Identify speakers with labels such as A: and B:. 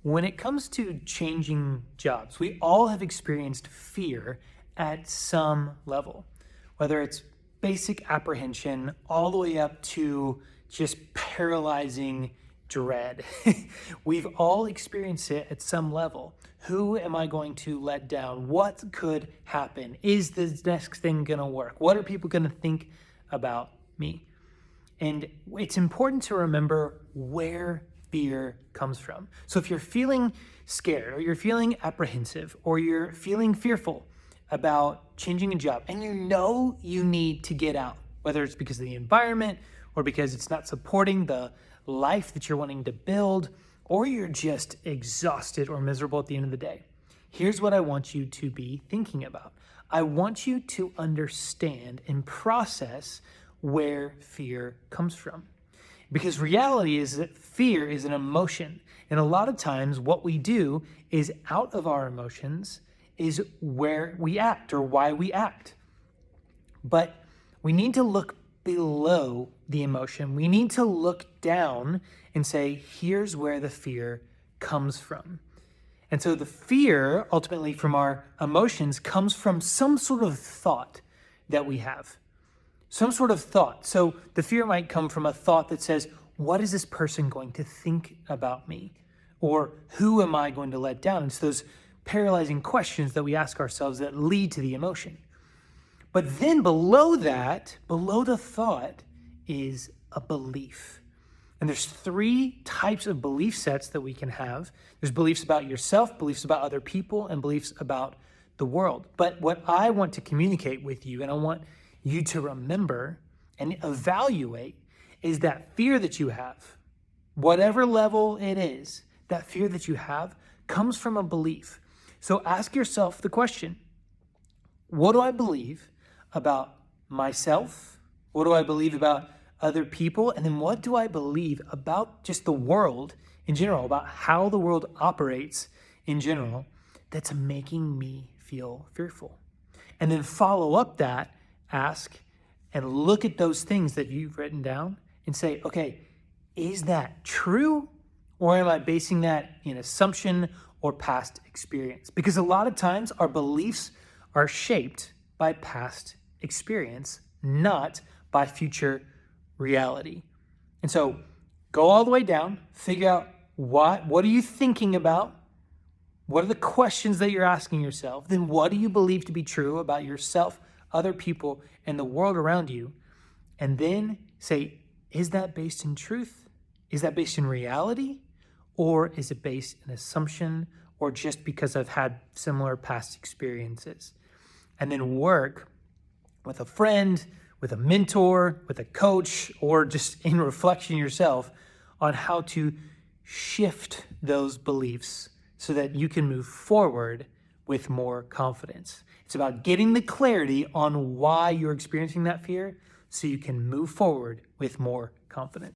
A: When it comes to changing jobs, we all have experienced fear at some level, whether it's basic apprehension all the way up to just paralyzing dread. We've all experienced it at some level. Who am I going to let down? What could happen? Is this next thing going to work? What are people going to think about me? And it's important to remember where fear comes from. So if you're feeling scared or you're feeling apprehensive or you're feeling fearful about changing a job and you know you need to get out, whether it's because of the environment or because it's not supporting the life that you're wanting to build, or you're just exhausted or miserable at the end of the day, here's what I want you to be thinking about. I want you to understand and process where fear comes from. Because reality is that fear is an emotion. And a lot of times what we do is out of our emotions is where we act or why we act. But we need to look below the emotion. We need to look down and say, here's where the fear comes from. And so the fear ultimately from our emotions comes from some sort of thought that we have. Some sort of thought. So the fear might come from a thought that says, what is this person going to think about me? Or who am I going to let down? It's those paralyzing questions that we ask ourselves that lead to the emotion. But then below that, below the thought, is a belief. And there's three types of belief sets that we can have. There's beliefs about yourself, beliefs about other people, and beliefs about the world. But what I want to communicate with you, and I want you to remember and evaluate, is that fear that you have, whatever level it is, that fear that you have comes from a belief. So ask yourself the question, what do I believe about myself? What do I believe about other people? And then what do I believe about just the world in general, about how the world operates in general, that's making me feel fearful? And then follow up that, ask and look at those things that you've written down and say, okay, is that true? Or am I basing that in assumption or past experience? Because a lot of times our beliefs are shaped by past experience, not by future reality. And so go all the way down, figure out what are you thinking about? What are the questions that you're asking yourself? Then what do you believe to be true about yourself, other people, and the world around you? And then say, is that based in truth? Is that based in reality? Or is it based in assumption or just because I've had similar past experiences? And then work with a friend, with a mentor, with a coach, or just in reflection yourself on how to shift those beliefs so that you can move forward with more confidence. It's about getting the clarity on why you're experiencing that fear so you can move forward with more confidence.